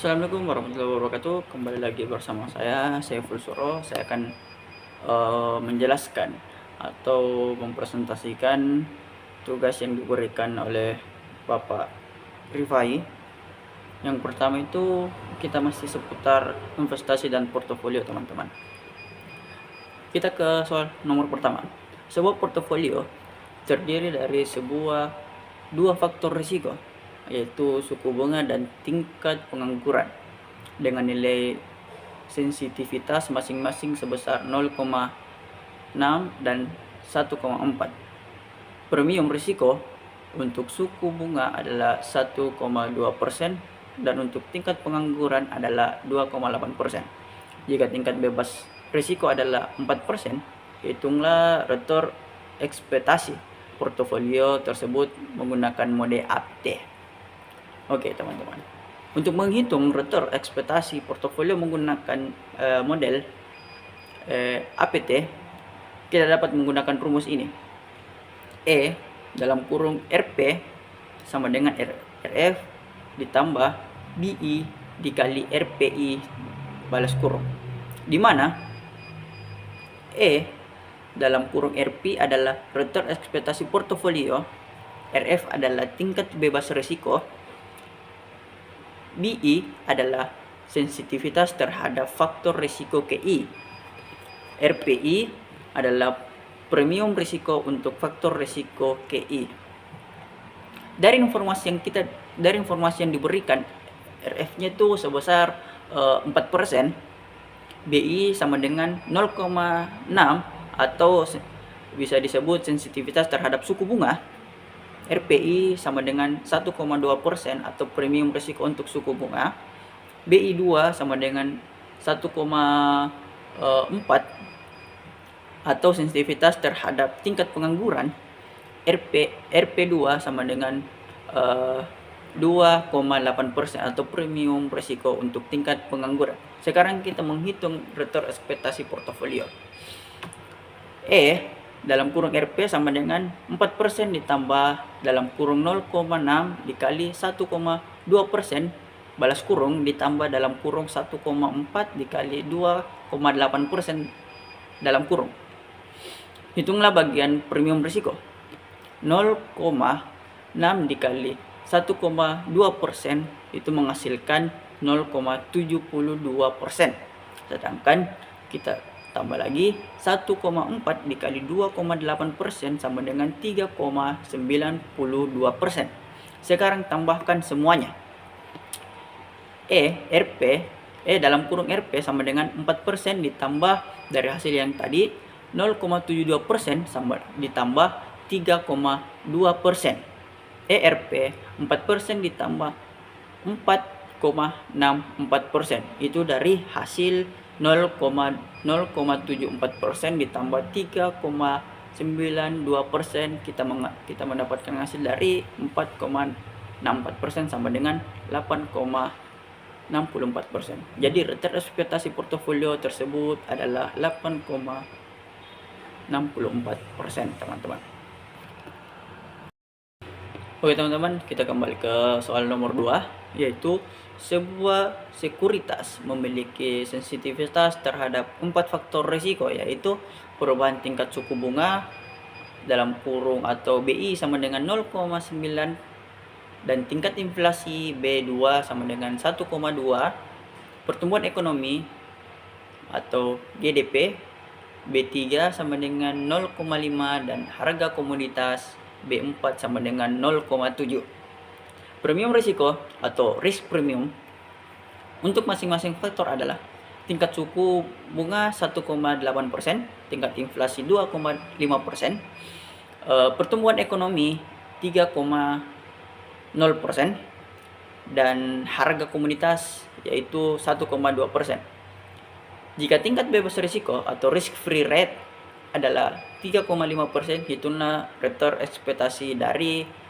Assalamualaikum warahmatullahi wabarakatuh. Kembali lagi bersama saya Saiful Suro. Saya akan menjelaskan atau mempresentasikan tugas yang diberikan oleh Bapak Rifai. Yang pertama itu kita masih seputar investasi dan portofolio, teman-teman. Kita ke soal nomor pertama. Sebuah portofolio terdiri dari dua faktor risiko, yaitu suku bunga dan tingkat pengangguran, dengan nilai sensitivitas masing-masing sebesar 0,6 dan 1,4. Premium risiko untuk suku bunga adalah 1,2% dan untuk tingkat pengangguran adalah 2,8%. Jika tingkat bebas risiko adalah 4%, hitunglah return ekspektasi portofolio tersebut menggunakan mode APT. Oke, teman-teman. Untuk menghitung return ekspektasi portofolio menggunakan model APT, kita dapat menggunakan rumus ini. E dalam kurung RP sama dengan RF ditambah BI dikali RPI balas kurung, di mana E dalam kurung RP adalah return ekspektasi portofolio, RF adalah tingkat bebas risiko, BI adalah sensitivitas terhadap faktor risiko KI, RPI adalah premium risiko untuk faktor risiko KI. Dari informasi yang diberikan, RF-nya itu sebesar 4%, BI sama dengan 0,6 atau bisa disebut sensitivitas terhadap suku bunga, RPI sama dengan 1,2% atau premium risiko untuk suku bunga, BI 2 sama dengan 1,4 atau sensitivitas terhadap tingkat pengangguran, RP2 sama dengan 2,8% atau premium risiko untuk tingkat pengangguran. Sekarang kita menghitung return ekspektasi portofolio. E dalam kurung RP sama dengan 4% ditambah dalam kurung 0,6 dikali 1,2% balas kurung ditambah dalam kurung 1,4 dikali 2,8% dalam kurung. Hitunglah bagian premium risiko. 0,6 dikali 1,2% itu menghasilkan 0,72%. Sedangkan kita tambah lagi 1,4 dikali 2,8% sama dengan 3,92%. Sekarang tambahkan semuanya. E dalam kurung RP sama dengan 4% ditambah dari hasil yang tadi 0,72% sama ditambah 3,2%. ERP 4% ditambah 4,64%. Itu dari hasil 0,74% ditambah 3,92%, kita mendapatkan hasil dari 4,64% sama dengan 8,64%. Jadi return ekspektasi portofolio tersebut adalah 8,64%, teman-teman. Oke, teman-teman, kita kembali ke soal nomor 2, yaitu sebuah sekuritas memiliki sensitivitas terhadap 4 faktor risiko, yaitu perubahan tingkat suku bunga dalam kurung atau BI sama dengan 0,9 dan tingkat inflasi B2 sama dengan 1,2, pertumbuhan ekonomi atau GDP B3 sama dengan 0,5 dan harga komoditas B4 sama dengan 0,7. Premium risiko atau risk premium untuk masing-masing faktor adalah tingkat suku bunga 1,8%, tingkat inflasi 2,5%, pertumbuhan ekonomi 3,0%, dan harga komoditas yaitu 1,2%. Jika tingkat bebas risiko atau risk free rate adalah 3,5%, hitunglah return ekspektasi dari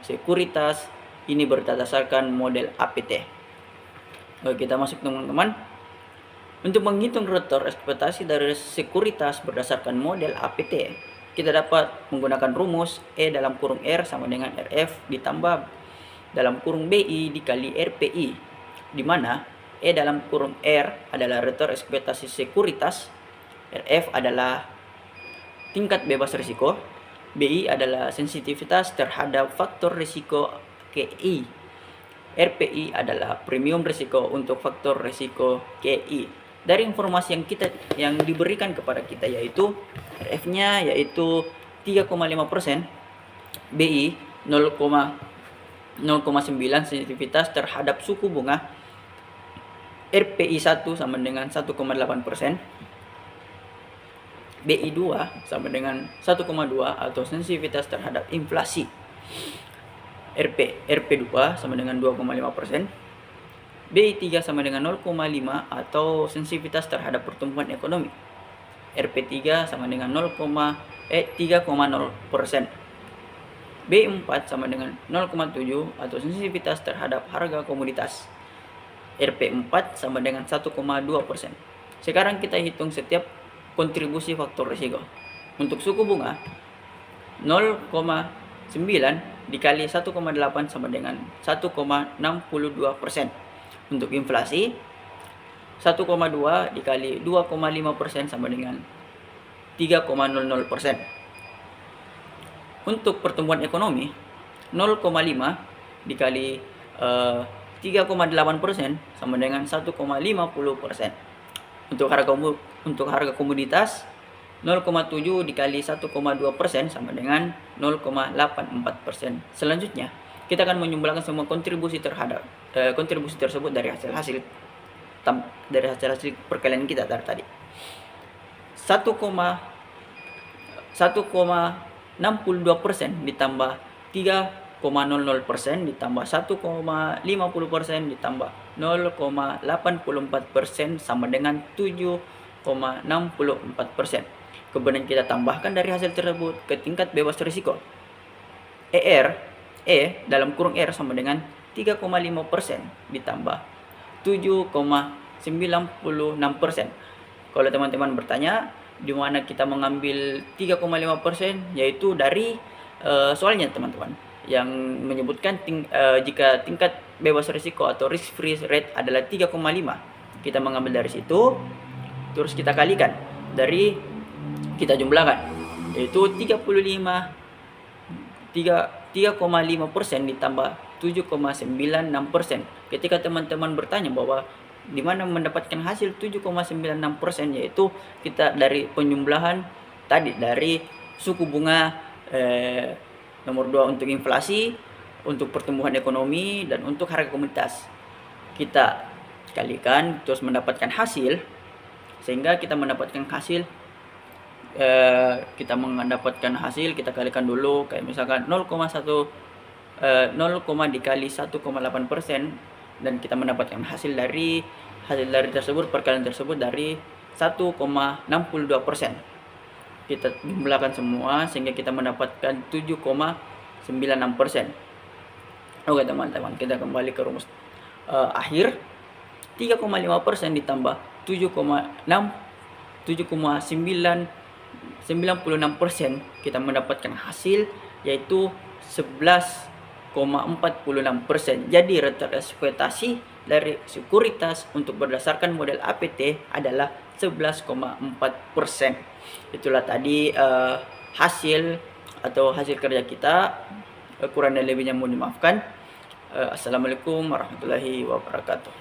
sekuritas ini berdasarkan model APT. Oke, kita masuk, teman-teman. Untuk menghitung return ekspektasi dari sekuritas berdasarkan model APT, kita dapat menggunakan rumus E dalam kurung R sama dengan RF ditambah dalam kurung BI dikali RPI. di mana E dalam kurung R adalah return ekspektasi sekuritas, RF adalah tingkat bebas risiko, BI adalah sensitivitas terhadap faktor risiko KI, RPI adalah premium risiko untuk faktor risiko KI. Dari informasi yang diberikan kepada kita yaitu RF-nya yaitu 3,5%, BI 0,9 sensitivitas terhadap suku bunga, RPI 1 sama dengan 1,8%, BI 2 sama dengan 1,2 atau sensitivitas terhadap inflasi, RP2 sama dengan 2,5%, BI 3 sama dengan 0,5 atau sensitivitas terhadap pertumbuhan ekonomi, RP3 sama dengan 3,0%, BI 4 sama dengan 0,7 atau sensitivitas terhadap harga komoditas, RP4 sama dengan 1,2%. Sekarang kita hitung setiap kontribusi faktor risiko. Untuk suku bunga 0,9 dikali 1,8 sama dengan 1,62%. Untuk inflasi 1,2 dikali 2,5% sama dengan 3,00%. Untuk pertumbuhan ekonomi 0,5 dikali 3,8% sama dengan 1,50%. Untuk harga komoditas 0,7 dikali 1,2% sama dengan 0,84%. Selanjutnya, kita akan menjumlahkan semua kontribusi tersebut dari hasil perkalian kita tadi. 1,62% ditambah 3,00% ditambah 1,50% ditambah 0,84% sama dengan 7,64%. Kemudian kita tambahkan dari hasil tersebut ke tingkat bebas risiko. E dalam kurung R sama dengan 3,5% ditambah 7,96%. Kalau teman-teman bertanya di mana kita mengambil 3,5%, yaitu dari soalnya teman-teman yang menyebutkan jika tingkat bebas risiko atau risk free rate adalah 3,5, kita mengambil dari situ, terus kita kalikan dari, kita jumlahkan, yaitu 3,5% ditambah 7,96%. Ketika teman-teman bertanya bahwa di mana mendapatkan hasil 7,96%, yaitu kita dari penjumlahan tadi dari suku bunga nomor 2 untuk inflasi, untuk pertumbuhan ekonomi, dan untuk harga komoditas. Kita kalikan terus mendapatkan hasil, sehingga kita mendapatkan hasil kita kalikan dulu kayak misalkan 0, dikali 1,8%, dan kita mendapatkan hasil dari tersebut, perkalian tersebut dari 1,62%. Kita jumlahkan semua sehingga kita mendapatkan 7,96%. Oke teman-teman, kita kembali ke rumus akhir. 3,5% ditambah 7,96%, kita mendapatkan hasil yaitu 11,46%. Jadi return ekspektasi dari sekuritas untuk berdasarkan model APT adalah 11,4%. Itulah tadi hasil kerja kita. Kurang dan lebihnya mohon dimaafkan. Assalamualaikum warahmatullahi wabarakatuh.